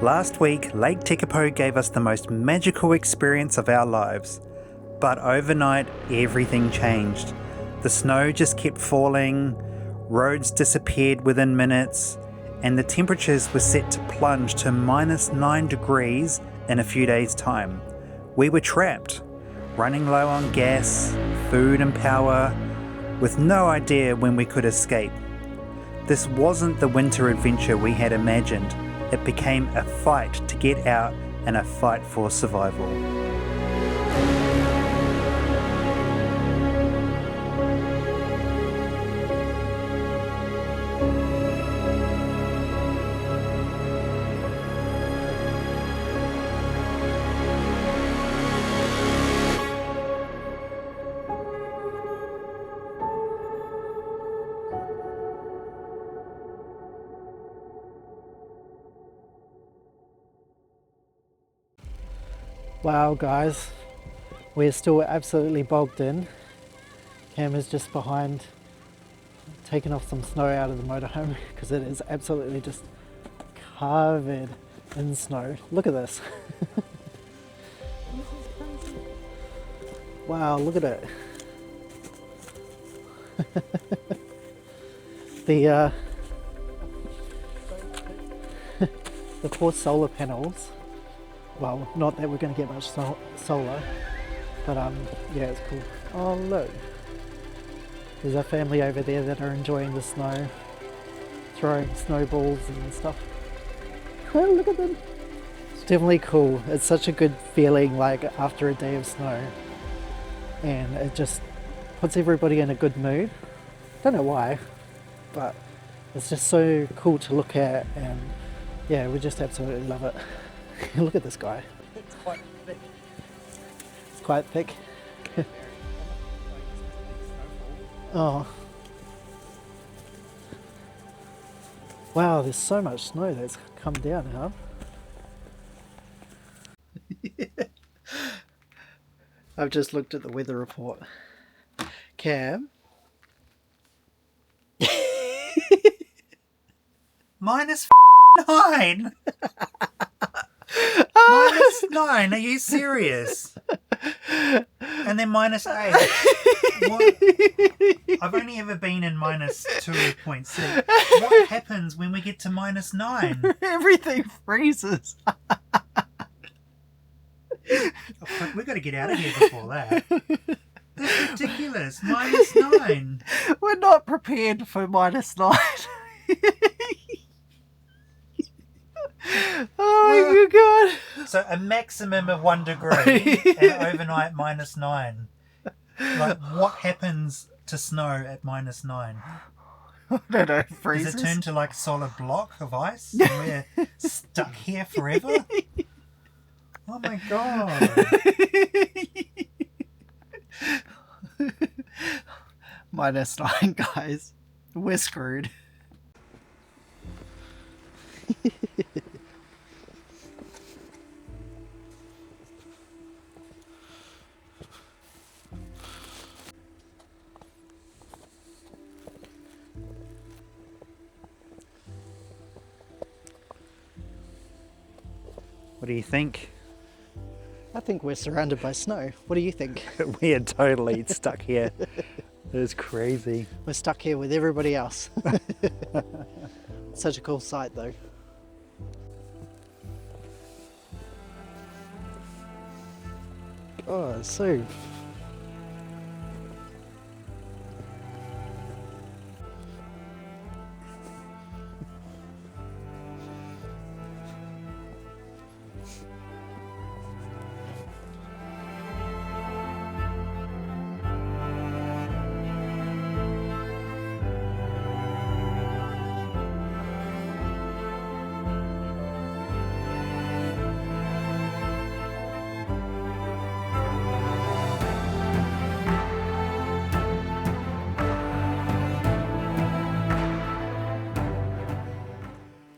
Last week, Lake Tekapo gave us the most magical experience of our lives. But overnight, everything changed. The snow just kept falling, roads disappeared within minutes, and the temperatures were set to plunge to -9 degrees in a few days' time. We were trapped, running low on gas, food and power, with no idea when we could escape. This wasn't the winter adventure we had imagined. It became a fight to get out and a fight for survival. Wow guys, we're still absolutely bogged in. Cam is just behind taking off some snow out of the motorhome because it is absolutely just covered in snow. Look at this. Wow, look at it. The poor solar panels. Well, not that we're going to get much solar, but yeah, it's cool. Oh look, there's a family over there that are enjoying the snow, throwing snowballs and stuff. Oh, look at them. It's definitely cool. It's such a good feeling, like after a day of snow, and it just puts everybody in a good mood. Don't know why, but it's just so cool to look at, and yeah, we just absolutely love it. Look at this guy. It's quite thick. It's quite thick. Oh. Wow, there's so much snow that's come down, huh? I've just looked at the weather report. Cam? -9! -9? Are you serious? And then -8. What? I've only ever been in -2.6. What happens when we get to -9? Everything freezes. Oh, fuck, we've got to get out of here before that. That's ridiculous. -9. We're not prepared for -9. Oh my god. So a maximum of 1 degree and overnight -9. Like, what happens to snow at -9? I don't know, freezes. Does it turn to like a solid block of ice and we're stuck here forever? Oh my god. -9, guys. We're screwed. What do you think? I think we're surrounded by snow. What do you think? We are totally stuck here. It's crazy. We're stuck here with everybody else. Such a cool sight though. Oh, it's so...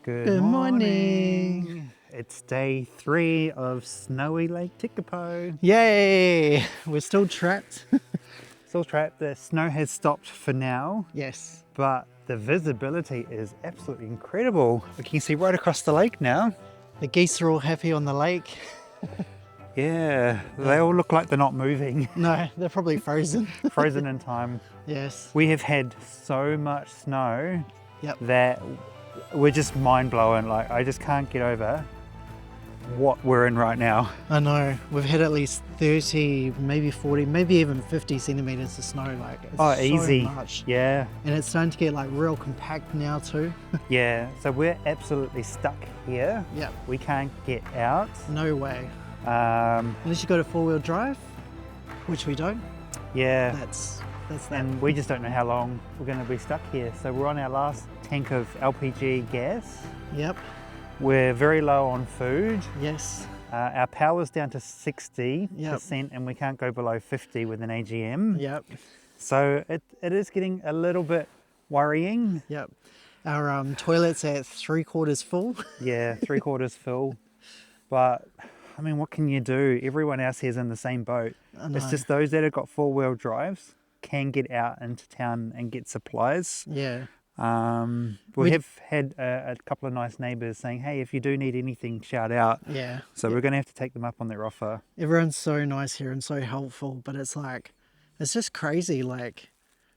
Good morning. It's day 3 of snowy Lake Tekapo. Yay! We're still trapped. Still trapped. The snow has stopped for now, Yes. but the visibility is absolutely incredible. We can see right across the lake now. The geese are all happy on the lake. Yeah, they all look like they're not moving. No, they're probably frozen. Frozen in time. Yes. We have had so much snow Yep. that we're just mind blowing. Like, I just can't get over what we're in right now. I know. We've had at least 30, maybe 40, maybe even 50 centimeters of snow. Like, it's Oh, so easy. much. Yeah, And it's starting to get like real compact now too. yeah. So we're absolutely stuck here. Yep. We can't get out. No way. Unless you got a 4-wheel drive, which we don't. Yeah, That's that. and we just don't know how long we're going to be stuck here. So we're on our last tank of LPG gas. Yep. We're very low on food. Yes. Our power's down to 60%, Yep. and we can't go below 50 with an AGM. Yep. So it is getting a little bit worrying. Yep. Our toilet's at 3/4 full. Yeah, 3/4 full. But I mean, what can you do? Everyone else here's in the same boat. I know. It's just those that have got 4-wheel drives can get out into town and get supplies. Yeah. We have had a couple of nice neighbours saying, hey, if you do need anything, shout out. Yeah. So we're going to have to take them up on their offer. Everyone's so nice here and so helpful, but it's like, it's just crazy. Like,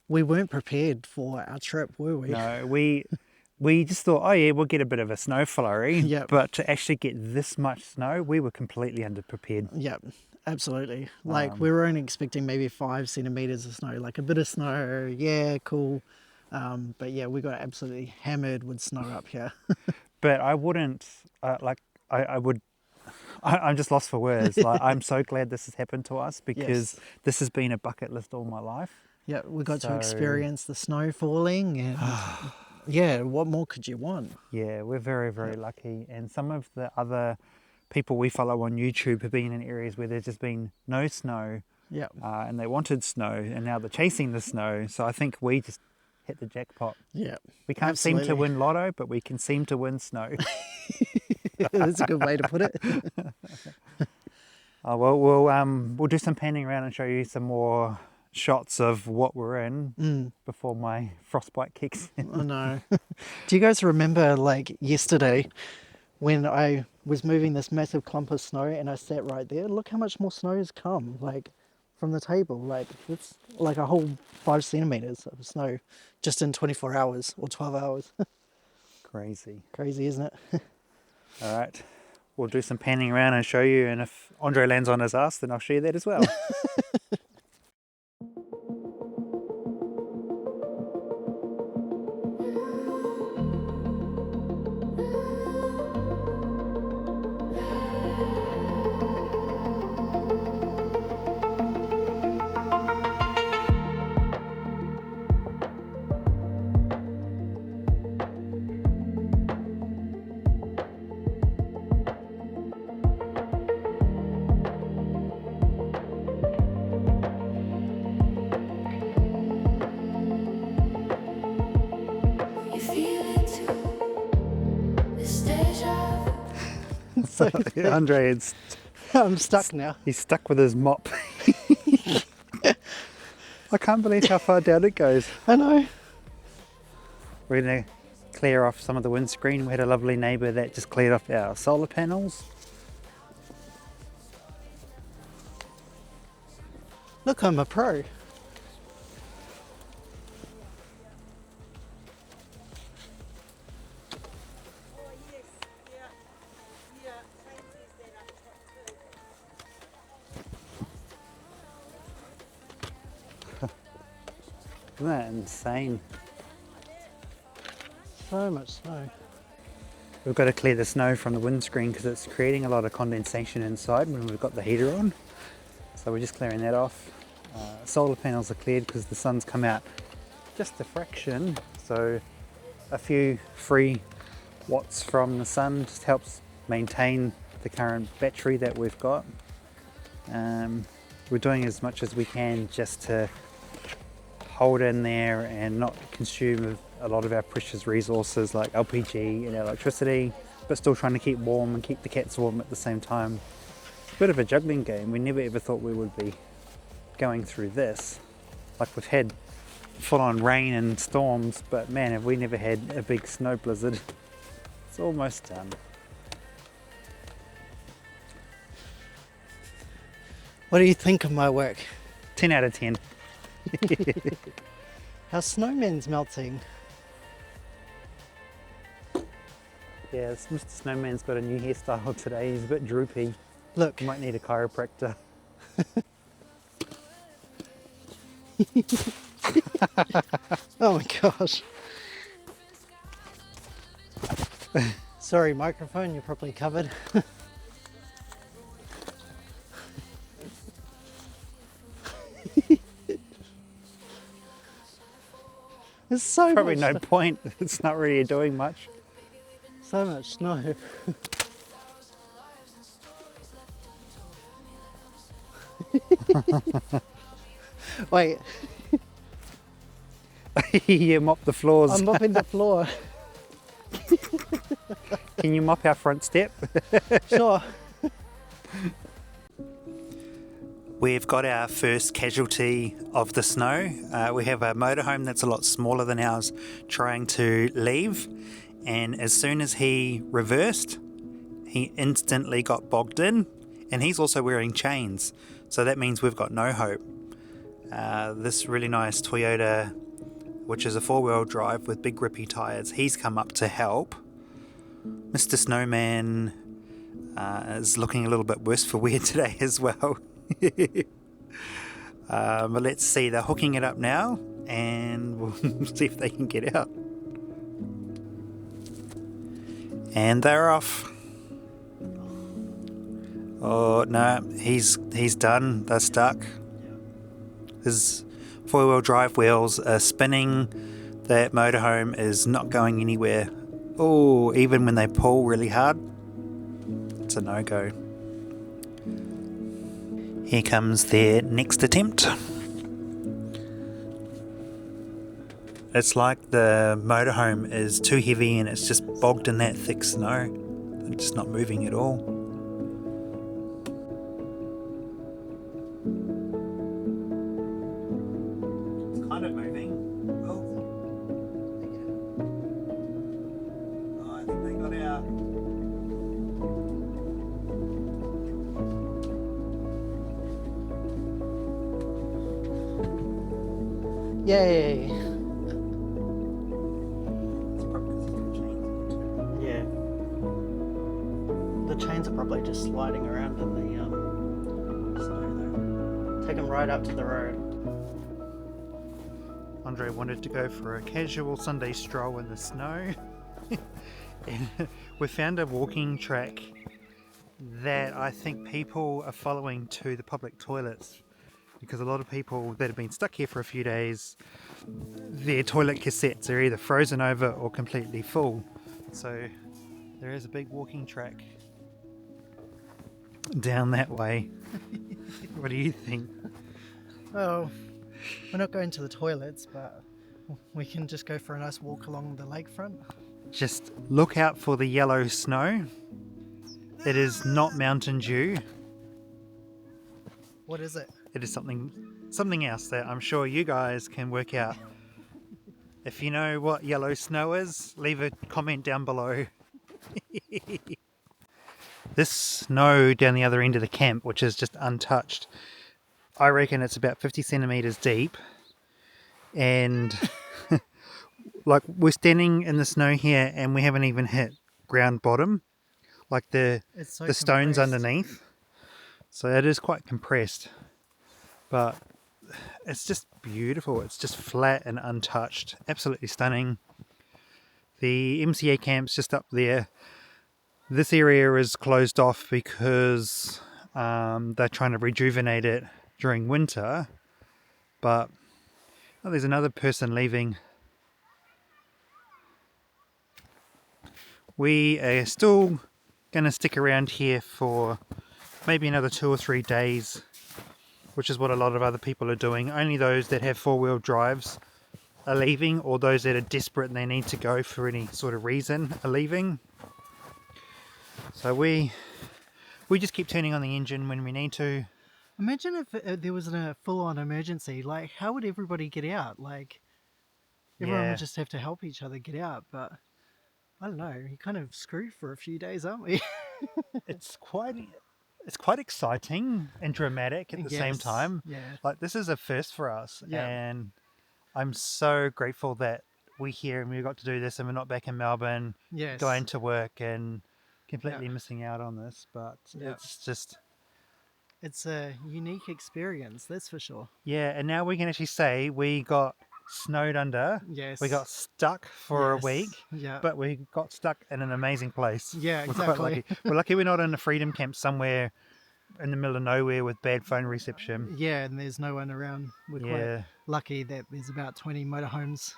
we weren't prepared for our trip, were we? No, we just thought, oh yeah, we'll get a bit of a snow flurry. Yep. But to actually get this much snow, we were completely underprepared. Yep, absolutely. Like, we were only expecting maybe 5 centimeters of snow, like a bit of snow. Yeah, cool. But yeah, we got absolutely hammered with snow up here. But I wouldn't, I'm just lost for words. Like, I'm so glad this has happened to us because Yes. this has been a bucket list all my life. Yeah, we got to So- experience the snow falling and yeah, what more could you want? Yeah, we're very, very lucky. And some of the other people we follow on YouTube have been in areas where there's just been no snow Yeah, and they wanted snow and now they're chasing the snow. So I think we just hit the jackpot. yeah. We can't seem to Absolutely. win lotto, but we can seem to win snow. That's a good way to put it. Oh, well, we'll do some panning around and show you some more shots of what we're in before my frostbite kicks in. I know. Do you guys remember, like, yesterday when I was moving this massive clump of snow and I sat right there? Look how much more snow has come, like, from the table. Like, it's like a whole 5 centimeters of snow just in 24 hours or 12 hours. Crazy. Crazy, isn't it? All right. We'll do some panning around and show you. And if Andre lands on his ass, then I'll show you that as well. You feel it too. This deja vu. So Andre, I'm stuck now. he's stuck with his mop. I can't believe how far down it goes. I know. We're going to clear off some of the windscreen. We had a lovely neighbour that just cleared off our solar panels. Look, I'm a pro. Isn't that insane? So much snow. We've got to clear the snow from the windscreen because it's creating a lot of condensation inside when we've got the heater on. So we're just clearing that off. Solar panels are cleared because the sun's come out just a fraction. So a few free watts from the sun just helps maintain the current battery that we've got. We're doing as much as we can just to hold in there and not consume a lot of our precious resources like LPG and electricity, but still trying to keep warm and keep the cats warm at the same time. It's a bit of a juggling game. We never ever thought we would be going through this. Like, we've had full-on rain and storms, but man, have we never had a big snow blizzard. It's almost done. What do you think of my work? 10 out of 10. Our snowman's melting. Yeah, Mr. Snowman's got a new hairstyle today. He's a bit droopy. Look. He might need a chiropractor. Oh my gosh. Sorry, microphone, you're probably covered. There's so Probably much, no point. It's not really doing much. so much snow. Wait, You mop the floors. I'm mopping the floor. Can you mop our front step? Sure. We've got our first casualty of the snow. We have a motorhome that's a lot smaller than ours trying to leave, and as soon as he reversed, he instantly got bogged in, and he's also wearing chains, so that means we've got no hope. This really nice Toyota, which is a four-wheel drive with big grippy tyres, he's come up to help. Mr. Snowman is looking a little bit worse for wear today as well. But let's see, they're hooking it up now and we'll see if they can get out. And they're off. Oh no, he's done. They're stuck. His four-wheel drive wheels are spinning. That motorhome is not going anywhere. Oh, even when they pull really hard, it's a no-go. Here comes their next attempt. It's like the motorhome is too heavy and it's just bogged in that thick snow. It's just not moving at all. It's kind of moving. Oh, I think they got out. Yay. Yeah. The chains are probably just sliding around in the snow though. Take them right up to the road. Andre wanted to go for a casual Sunday stroll in the snow. And we found a walking track that I think people are following to the public toilets, because a lot of people that have been stuck here for a few days, their toilet cassettes are either frozen over or completely full. So there is a big walking track down that way. What do you think? Well, we're not going to the toilets, but we can just go for a nice walk along the lakefront. Just look out for the yellow snow. It is not Mountain Dew. What is it? It is something else that I'm sure you guys can work out. If you know what yellow snow is, leave a comment down below. This snow down the other end of the camp, which is just untouched, I reckon it's about 50 centimeters deep, and like we're standing in the snow here and we haven't even hit ground bottom, like the stones underneath, so it is quite compressed. But it's just beautiful. It's just flat and untouched. Absolutely stunning. The MCA camp's just up there. This area is closed off because they're trying to rejuvenate it during winter. But oh, there's another person leaving. We are still going to stick around here for maybe another 2 or 3 days, which is what a lot of other people are doing. Only those that have four-wheel drives are leaving, or those that are desperate and they need to go for any sort of reason are leaving. So we just keep turning on the engine when we need to. Imagine if there was a full-on emergency. Like, how would everybody get out? Like, everyone Yeah. would just have to help each other get out. But I don't know. You're kind of screwed for a few days, aren't we? It's quite it's quite exciting and dramatic at the same Yes, time. yeah. Like, this is a first for us, Yeah. and I'm so grateful that we're here and we got to do this, and we're not back in Melbourne Yes. going to work and completely missing out on this. But Yeah. it's just, It's a unique experience, that's for sure. yeah. And now we can actually say we got snowed under. Yes. We got stuck for a Yes, week, yeah. but we got stuck in an amazing place. Yeah, We're quite exactly. lucky. We're lucky we're not in a freedom camp somewhere in the middle of nowhere with bad phone reception. Yeah, and there's no one around. We're quite Yeah. lucky that there's about 20 motorhomes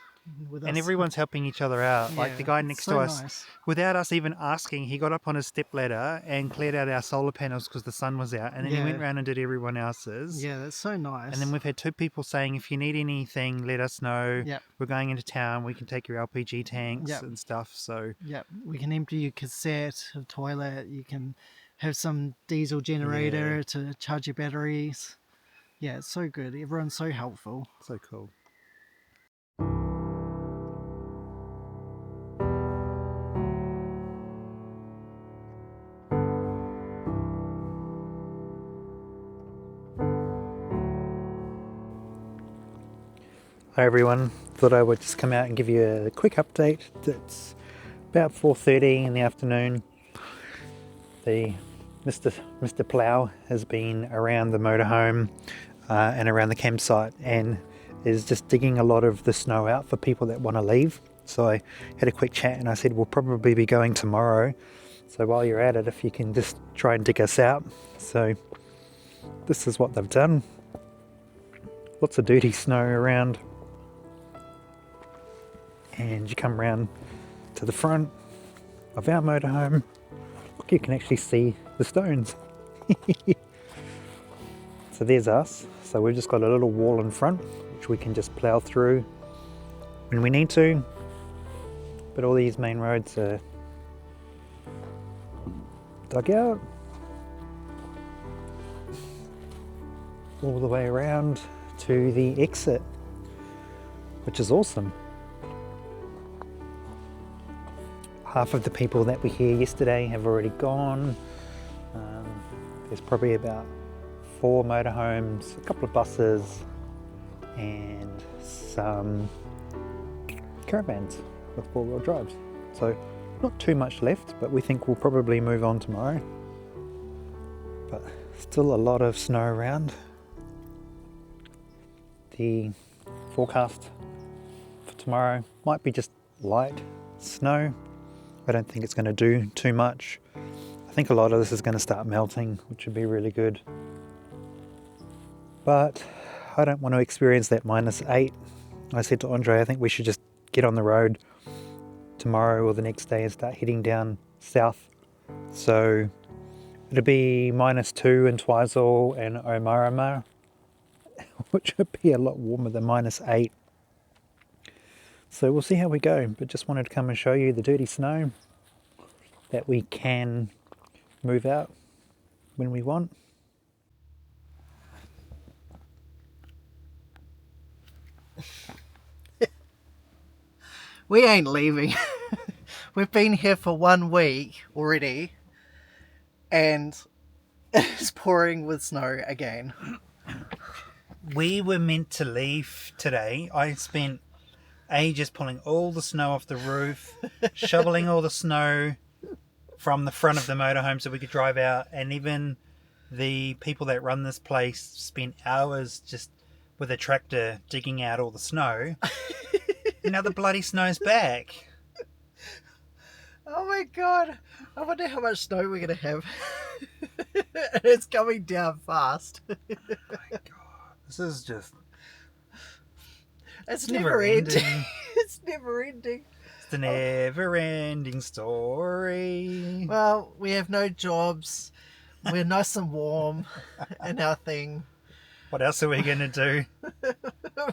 with us. And everyone's helping each other out. Like the Yeah, guy it's next so to us, nice. without us even asking, he got up on his step ladder and cleared out our solar panels because the sun was out. And then he went Yeah. around and did everyone else's. Yeah, that's so nice. And then we've had 2 people saying, if you need anything, let us know. Yep. We're going into town. We can take your LPG tanks Yep. and stuff. So Yeah, we can empty your cassette, a toilet. You can have some diesel generator to charge your batteries. Yeah, it's so good. Everyone's so helpful. so cool. Hi everyone, thought I would just come out and give you a quick update. It's about 4:30 in the afternoon. The Mr. Plough has been around the motorhome and around the campsite and is just digging a lot of the snow out for people that want to leave. So I had a quick chat and I said we'll probably be going tomorrow. So while you're at it, if you can just try and dig us out. So this is what they've done. Lots of dirty snow around. And you come round to the front of our motorhome. Look, you can actually see the stones. So there's us. So we've just got a little wall in front, which we can just plough through when we need to. But all these main roads are dug out all the way around to the exit, which is awesome. Half of the people that were here yesterday have already gone. There's probably about 4 motorhomes, a couple of buses, and some caravans with 4-wheel drives. So not too much left, but we think we'll probably move on tomorrow. But still a lot of snow around. The forecast for tomorrow might be just light snow. I don't think it's going to do too much. I think a lot of this is going to start melting, which would be really good. But I don't want to experience that -8. I said to Andre, I think we should just get on the road tomorrow or the next day and start heading down south. So it'll be -2 in Twizel and Omarama, which would be a lot warmer than -8. So we'll see how we go, but just wanted to come and show you the dirty snow that we can move out when we want. We ain't leaving. We've been here for 1 week already, and it's pouring with snow again. We were meant to leave today. I spent ages pulling all the snow off the roof, shoveling all the snow from the front of the motorhome so we could drive out, and even the people that run this place spent hours just with a tractor digging out all the snow. Now the bloody snow's back. Oh my god, I wonder how much snow we're gonna have. It's coming down fast. Oh my god, this is just... It's never never ending. ending. It's never ending. It's the never-ending story. Well, we have no jobs. We're nice and warm in our thing. What else are we going to do?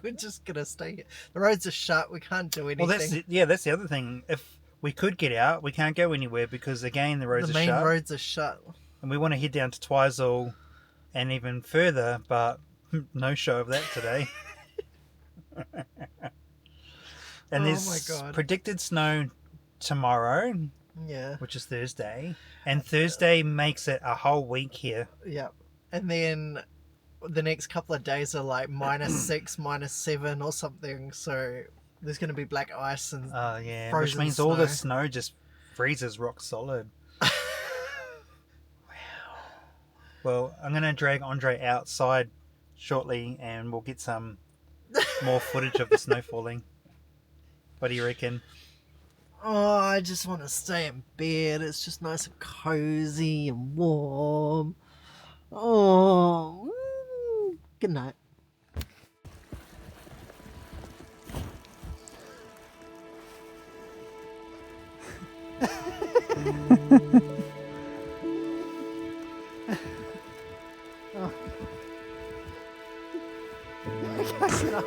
We're just gonna stay here. The roads are shut. We can't do anything. Well, that's the other thing. If we could get out, we can't go anywhere because, again, the roads the are main shut. roads are shut. And we want to head down to Twizel and even further, but no show of that today. And Oh there's my God. predicted snow tomorrow, Yeah. which is Thursday. And Thursday makes it a whole week here. Yeah. And then the next couple of days are like -6, -7 or something. So there's going to be black ice and Yeah, frozen which means snow. all the snow just freezes rock solid. Wow. Well, I'm going to drag Andre outside shortly and we'll get some more footage of the snow falling. What do you reckon? Oh, I just want to stay in bed. It's just nice and cozy and warm. Oh, good night. Oh. I can't get up.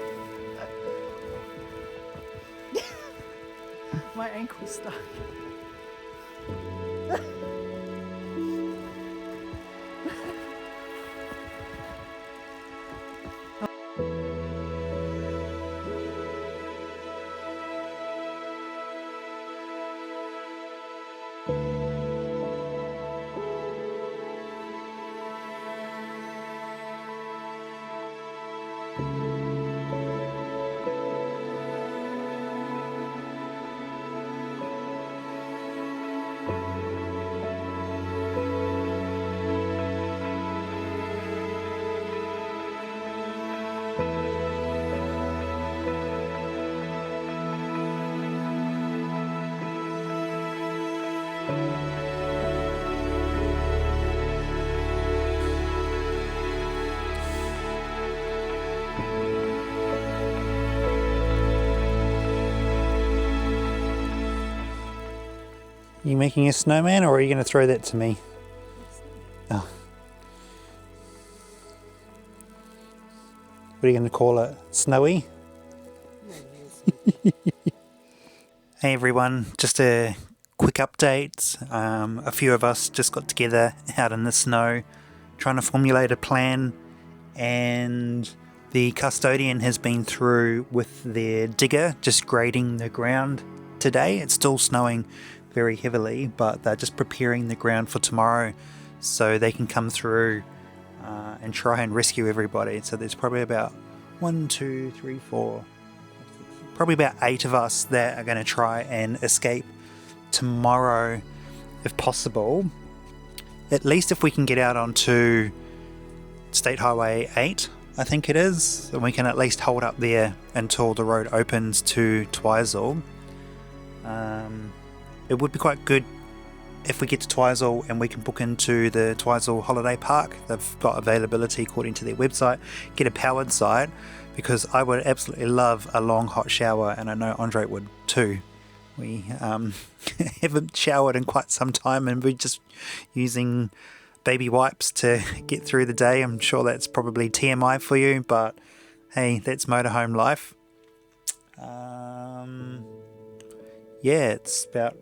My ankle's stuck. You making a snowman or are you going to throw that to me? Oh. What are you going to call it? Snowy? Hey everyone, just a quick update. A few of us just got together out in the snow trying to formulate a plan, and the custodian has been through with their digger just grading the ground today. It's still snowing very heavily, but they're just preparing the ground for tomorrow so they can come through and try and rescue everybody. So there's probably about 1, 2, 3, 4, probably about 8 of us that are going to try and escape tomorrow if possible. At least if we can get out onto State Highway 8, I think it is, and we can at least hold up there until the road opens to Twizel. It would be quite good if we get to Twizel and we can book into the Twizel Holiday Park. They've got availability according to their website. Get a powered side, because I would absolutely love a long hot shower, and I know Andre would too. We haven't showered in quite some time and we're just using baby wipes to get through the day. I'm sure that's probably TMI for you, but hey, that's motorhome life. Yeah, it's about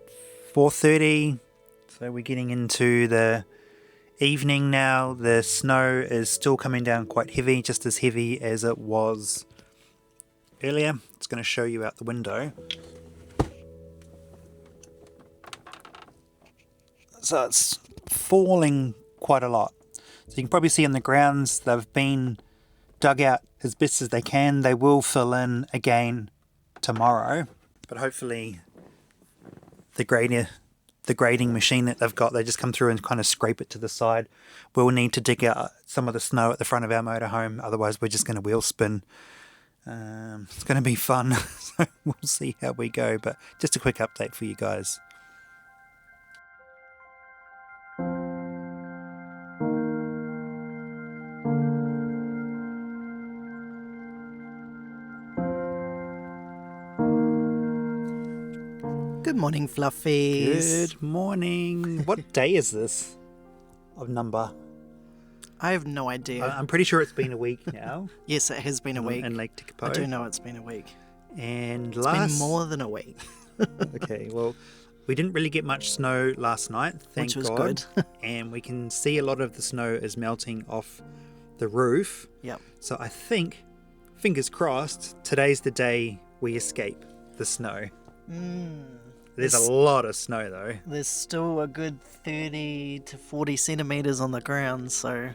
4:30, so we're getting into the evening now. The snow is still coming down quite heavy, just as heavy as it was earlier. It's going to show you out the window. So it's falling quite a lot. So you can probably see on the grounds they've been dug out as best as they can. They will fill in again tomorrow, but hopefully the grading machine that they've got, they just come through and kind of scrape it to the side. We'll need to dig out some of the snow at the front of our motorhome, otherwise we're just going to wheel spin. It's going to be fun, so we'll see how we go, but just a quick update for you guys. Good morning, fluffies. Good morning. What day is this of number? I have no idea. I'm pretty sure it's been a week now. Yes, it has been a week. In Lake Tekapo. I do know it's been a week. And It's been more than a week. Okay, well, we didn't really get much snow last night, thank Which was God. good. And we can see a lot of the snow is melting off the roof. Yep. So I think, fingers crossed, today's the day we escape the snow. There's a lot of snow though. There's still a good 30 to 40 centimetres on the ground, so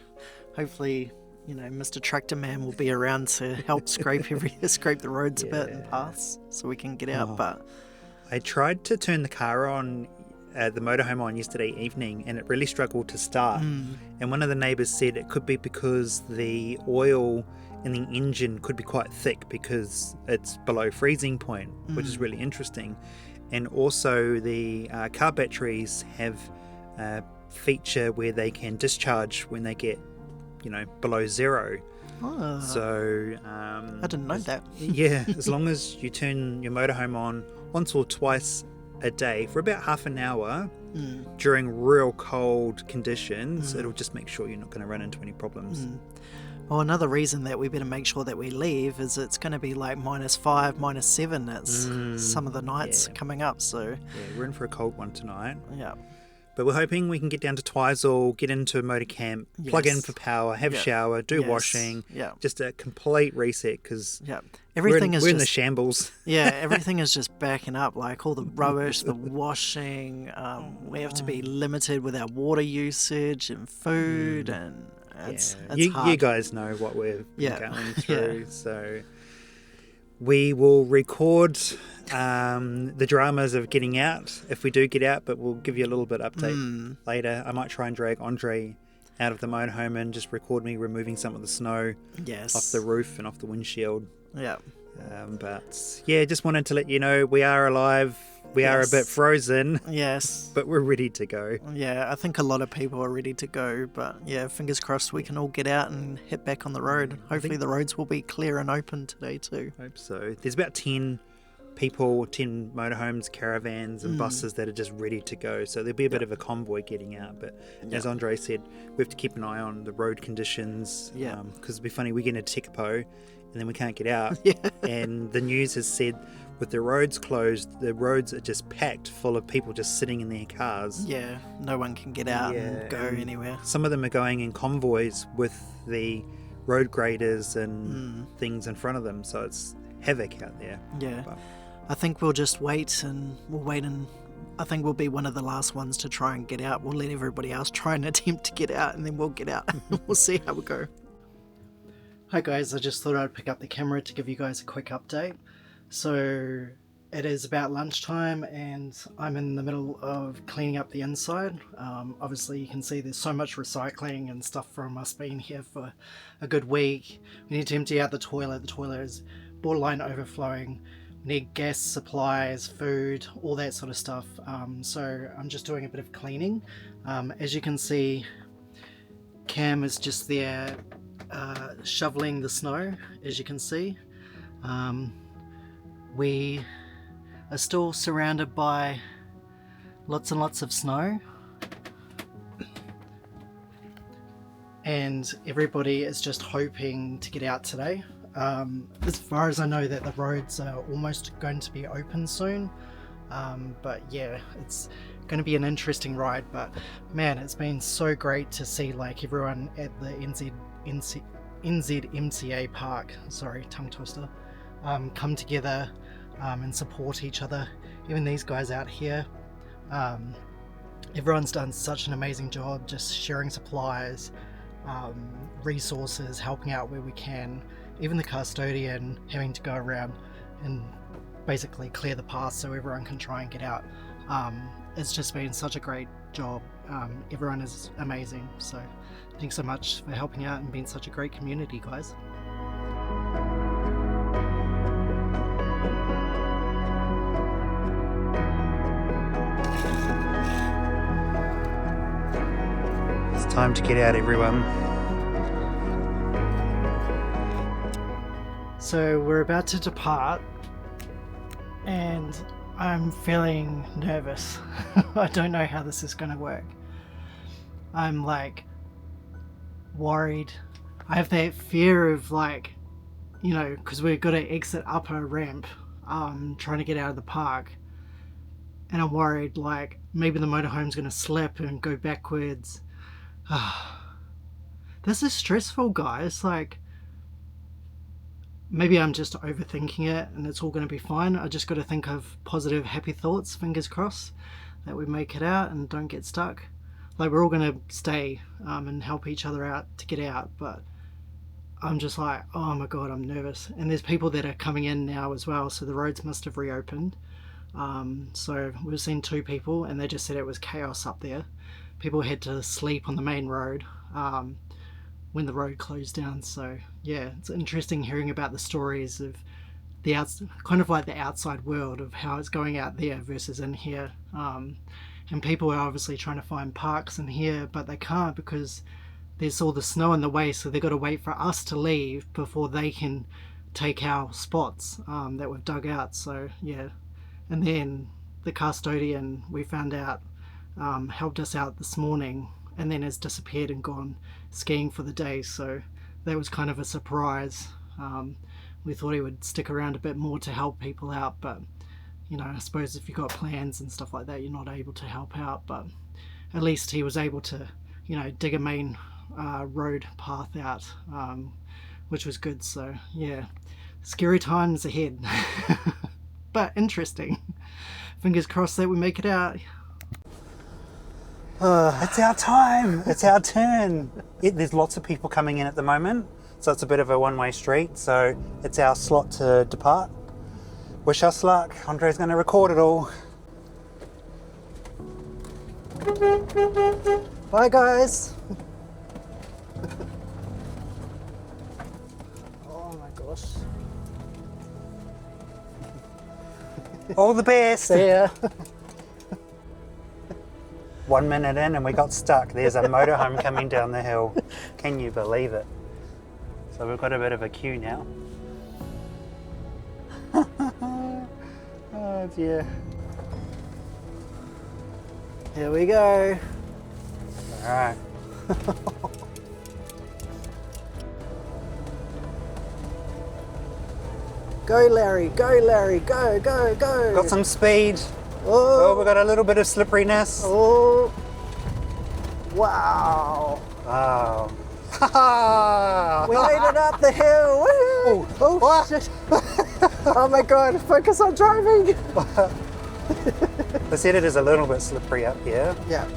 hopefully, Mr. Tractor Man will be around to help scrape the roads a bit and paths so we can get out. But I tried to turn the car on, the motorhome on yesterday evening, and it really struggled to start. And one of the neighbours said it could be because the oil in the engine could be quite thick because it's below freezing point, which is really interesting. And also the car batteries have a feature where they can discharge when they get, below zero. So I didn't know that. Yeah, as long as you turn your motorhome on once or twice a day for about half an hour during real cold conditions, it'll just make sure you're not going to run into any problems. Well, another reason that we better make sure that we leave is it's going to be like -5, -7. It's some of the nights coming up, so... Yeah, we're in for a cold one tonight. Yeah. But we're hoping we can get down to Twizel, get into a motor camp, plug in for power, have a shower, do washing. Yeah. Just a complete reset because we're in the shambles. Yeah, everything is just backing up. Like all the rubbish, the washing. We have to be limited with our water usage and food and... It's hard. You guys know what we're going through, so we will record the dramas of getting out if we do get out, but we'll give you a little bit update later. I might try and drag Andre out of the motorhome and just record me removing some of the snow off the roof and off the windshield. Yeah. But yeah, just wanted to let you know we are alive. We are a bit frozen. Yes. But we're ready to go. Yeah, I think a lot of people are ready to go. But yeah, fingers crossed we can all get out and hit back on the road. Hopefully the roads will be clear and open today too. Hope so. There's about 10 people, 10 motorhomes, caravans and buses that are just ready to go. So there'll be a bit of a convoy getting out. But as Andre said, we have to keep an eye on the road conditions. Yeah. Because it'll be funny, we get into Tekapo and then we can't get out. And the news has said with the roads closed, the roads are just packed full of people just sitting in their cars. Yeah, no one can get out and go anywhere. Some of them are going in convoys with the road graders and things in front of them, so it's havoc out there. Yeah, but I think we'll just wait and I think we'll be one of the last ones to try and get out. We'll let everybody else try and attempt to get out and then we'll get out. We'll see how we go. Hi guys, I just thought I'd pick up the camera to give you guys a quick update. So it is about lunchtime and I'm in the middle of cleaning up the inside. Obviously you can see there's so much recycling and stuff from us being here for a good week. We need to empty out the toilet. The toilet is borderline overflowing. We need gas supplies, food, all that sort of stuff. So I'm just doing a bit of cleaning. As you can see, Cam is just there shoveling the snow, as you can see. We are still surrounded by lots and lots of snow, and everybody is just hoping to get out today. As far as I know that the roads are almost going to be open soon, but yeah, it's going to be an interesting ride. But man, it's been so great to see like everyone at the NZMCA park, sorry, tongue twister, come together and support each other. Even these guys out here, everyone's done such an amazing job just sharing supplies, resources, helping out where we can. Even the custodian having to go around and basically clear the path so everyone can try and get out. It's just been such a great job. Everyone is amazing, so thanks so much for helping out and being such a great community, guys. It's time to get out, everyone. So we're about to depart and I'm feeling nervous. I don't know how this is going to work. I'm like worried. I have that fear of like, you know, because we've got to exit up a ramp trying to get out of the park, and I'm worried like maybe the motorhome's going to slip and go backwards. This is stressful, guys. Like, maybe I'm just overthinking it and it's all going to be fine. I just got to think of positive, happy thoughts, fingers crossed, that we make it out and don't get stuck. Like, we're all going to stay and help each other out to get out, but I'm just like, oh my god, I'm nervous. And there's people that are coming in now as well, so the roads must have reopened. So we've seen 2 people and they just said it was chaos up there. People had to sleep on the main road when the road closed down. So yeah, it's interesting hearing about the stories of the kind of like the outside world of how it's going out there versus in here. And people are obviously trying to find parks in here, but they can't because there's all the snow in the way, so they've got to wait for us to leave before they can take our spots that we've dug out. So yeah, and then the custodian, we found out, helped us out this morning and then has disappeared and gone skiing for the day, so that was kind of a surprise. We thought he would stick around a bit more to help people out, but you know, I suppose if you've got plans and stuff like that, you're not able to help out. But at least he was able to, you know, dig a main road path out, which was good. So yeah, scary times ahead but interesting. Fingers crossed that we make it out. It's our time. It's our turn. There's lots of people coming in at the moment, so it's a bit of a one-way street. So it's our slot to depart. Wish us luck. Andre's going to record it all. Bye guys. Oh my gosh. All the best. See ya. 1 minute in and we got stuck. There's a motorhome coming down the hill. Can you believe it? So we've got a bit of a queue now. Oh dear. Here we go. Alright. Go Larry, go Larry, go, go, go. Got some speed. Oh, we've got a little bit of slipperiness. Oh. Wow. Oh. Ha We made it up the hill. Woo! Oh shit. Oh my god, focus on driving. They said it is a little bit slippery up here. Yeah.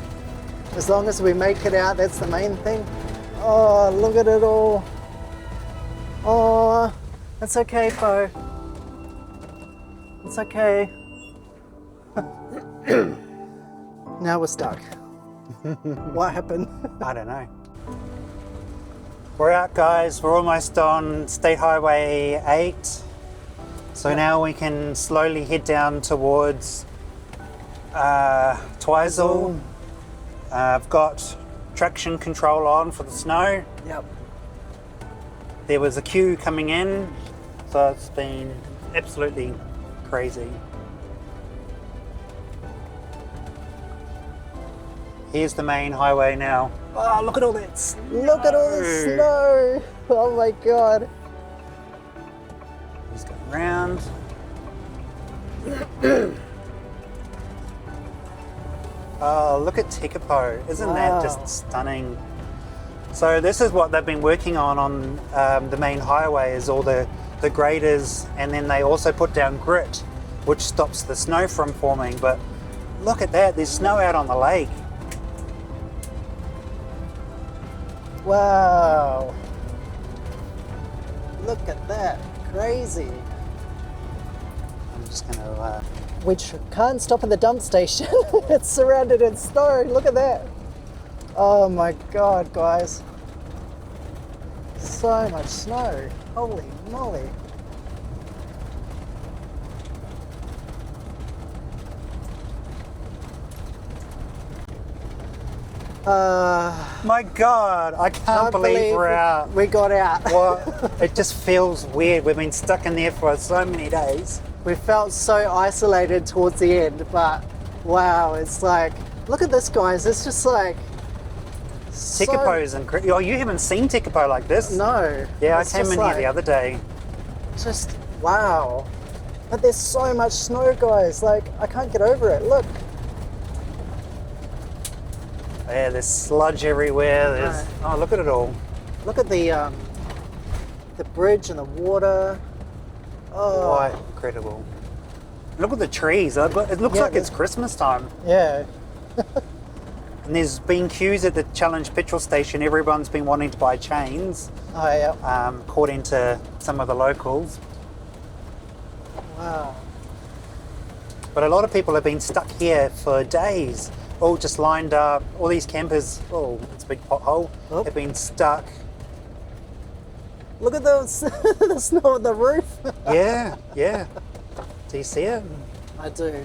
As long as we make it out, that's the main thing. Oh, look at it all. Oh, it's okay, Bo. It's okay. Now we're stuck. What happened? I don't know. We're out, guys. We're almost on State Highway 8. So now we can slowly head down towards Twizel. I've got traction control on for the snow. Yep. There was a queue coming in, so it's been absolutely crazy. Here's the main highway now. Oh, look at all that snow. Look at all the snow. Oh my god. Just going round. Oh, look at Tekapo. Isn't that just stunning? So this is what they've been working on the main highway, is all the graders, and then they also put down grit, which stops the snow from forming. But look at that, there's snow out on the lake. Wow. Look at that. Crazy. I'm just gonna... Which can't stop at the dump station. It's surrounded in snow. Look at that. Oh my god, guys. So much snow. Holy moly. My god, I can't believe we're out. We got out. Well, it just feels weird. We've been stuck in there for so many days. We felt so isolated towards the end, but wow, it's like, look at this, guys. It's just like... Tekapo's incredible. Oh, you haven't seen Tekapo like this? No. Yeah, I It's came just in here the other day. Just, wow. But there's so much snow, guys. Like, I can't get over it. Look. Yeah, there's sludge everywhere. There's... Oh, look at it all. Look at the bridge and the water. Oh, Quite incredible. Look at the trees. It looks Yeah, like it's Christmas time. yeah. And there's been queues at the Challenge petrol station. Everyone's been wanting to buy chains, Oh, yeah. according to some of the locals. Wow. But a lot of people have been stuck here for days, all just lined up. All these campers, oh, it's a big pothole, Oh. have been stuck. Look at those, the snow on the roof. Yeah, yeah. Do you see it? I do.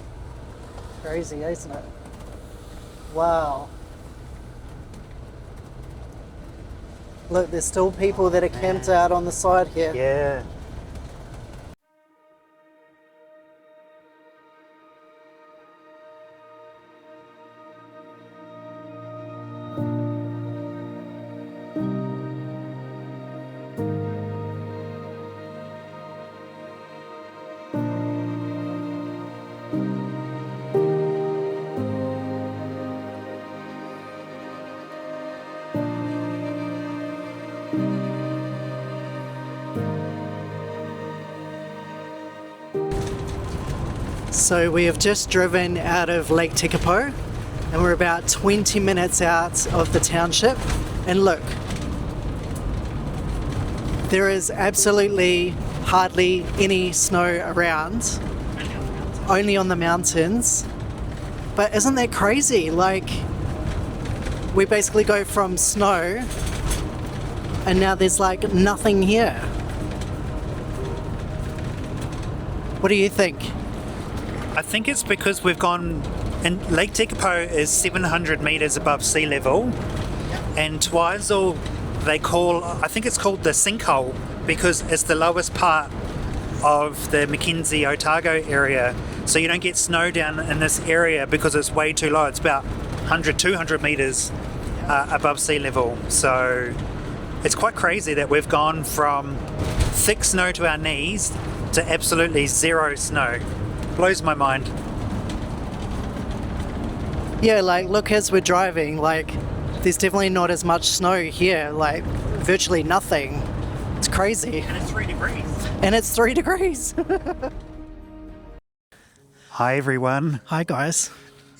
Crazy, isn't it? Wow. Look, there's still people that are camped out on the side here. Yeah. So we have just driven out of Lake Tekapo and we're about 20 minutes out of the township, and look, there is absolutely hardly any snow around, only on the mountains. But isn't that crazy? Like, we basically go from snow and now there's like nothing here. What do you think? I think it's because we've gone, and Lake Tekapo is 700 metres above sea level, and Twizel I think it's called the sinkhole because it's the lowest part of the Mackenzie Otago area, so you don't get snow down in this area because it's way too low. It's about 100, 200 metres above sea level, so it's quite crazy that we've gone from thick snow to our knees to absolutely zero snow. Blows my mind. Yeah, like, look, as we're driving, like, there's definitely not as much snow here, like, virtually nothing. It's crazy. And it's 3 degrees. And it's 3 degrees. Hi everyone. Hi, guys.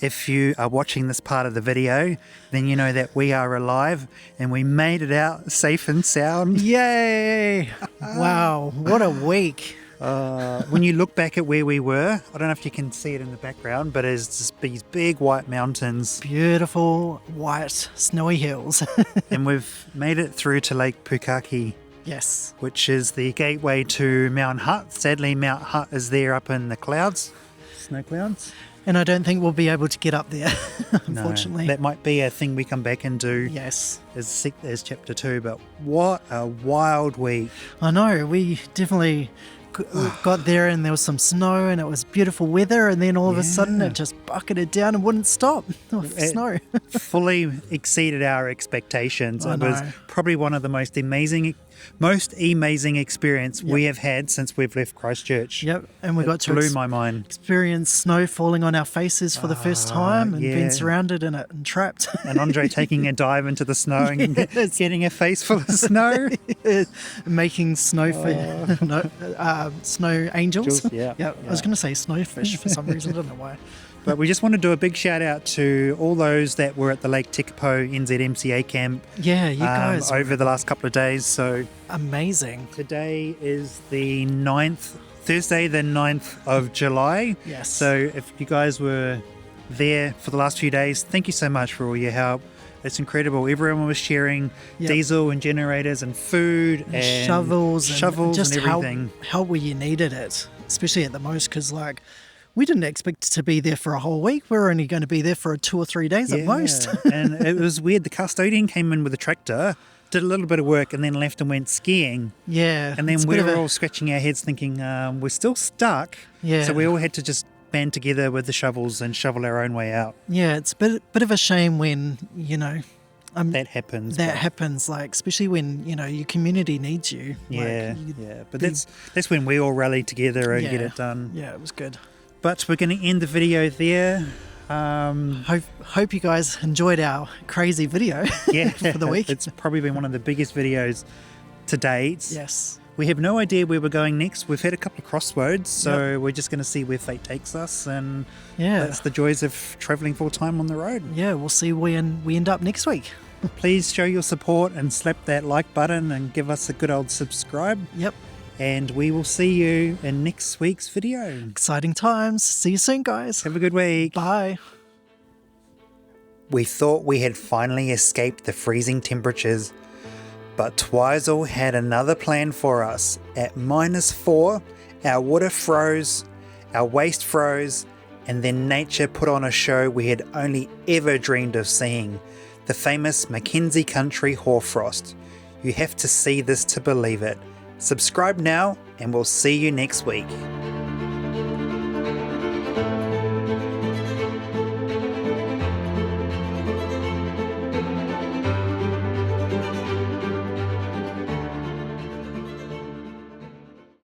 If you are watching this part of the video, then you know that we are alive and we made it out safe and sound. Yay! Wow, what a week. When you look back at where we were, I don't know if you can see it in the background, but it's just these big white mountains. Beautiful white snowy hills. And we've made it through to Lake Pukaki, Yes. which is the gateway to Mount Hutt. Sadly, Mount Hutt is there up in the clouds, snow clouds. And I don't think we'll be able to get up there, unfortunately. No, that might be a thing we come back and do Yes. as chapter 2, but what a wild week. I know, we definitely got there and there was some snow and it was beautiful weather, and then all of a sudden it just bucketed down and wouldn't stop with snow. Fully exceeded our expectations. I It was know. probably one of the most amazing experience we have had since we've left Christchurch. Yep, and we It got to blew my mind. experience snow falling on our faces for the first time and yeah. being surrounded in it and trapped. And Andre taking a dive into the snow and Yes. getting a face full of snow. Making snow snow angels. Angels, yeah, I was going to say snowfish for some reason. I don't know why. But we just want to do a big shout out to all those that were at the Lake Tekapo NZMCA camp Yeah, you guys were over the last couple of days. So amazing. today is the 9th, Thursday the 9th of July. Yes. So if you guys were there for the last few days, thank you so much for all your help. It's incredible. Everyone was sharing Yep. diesel and generators and food and shovels and just everything. help where you needed it, especially at the most, because like we didn't expect to be there for a whole week. We're only going to be there for 2 or 3 days at most. And it was weird. The custodian came in with a tractor, did a little bit of work, and then left and went skiing. Yeah. And then it's a we bit were of a- all scratching our heads thinking, we're still stuck. Yeah. So we all had to just band together with the shovels and shovel our own way out. Yeah, it's a bit of a shame when, That happens. that but- happens, like especially when, your community needs you. Yeah, Like, yeah. But that's when we all rally together and get Yeah. it done. Yeah, it was good. But we're going to end the video there. Hope you guys enjoyed our crazy video Yeah, for the week. It's probably been one of the biggest videos to date. Yes. We have no idea where we're going next. We've had a couple of crossroads, so we're just going to see where fate takes us, and that's the joys of travelling full time on the road. Yeah, we'll see where we end up next week. Please show your support and slap that like button and give us a good old subscribe. Yep. And we will see you in next week's video. Exciting times. See you soon, guys. Have a good week. Bye. We thought we had finally escaped the freezing temperatures, but Twizel had another plan for us. At -4, our water froze, our waste froze, and then nature put on a show we had only ever dreamed of seeing, the famous Mackenzie Country hoarfrost. You have to see this to believe it. Subscribe now, and we'll see you next week.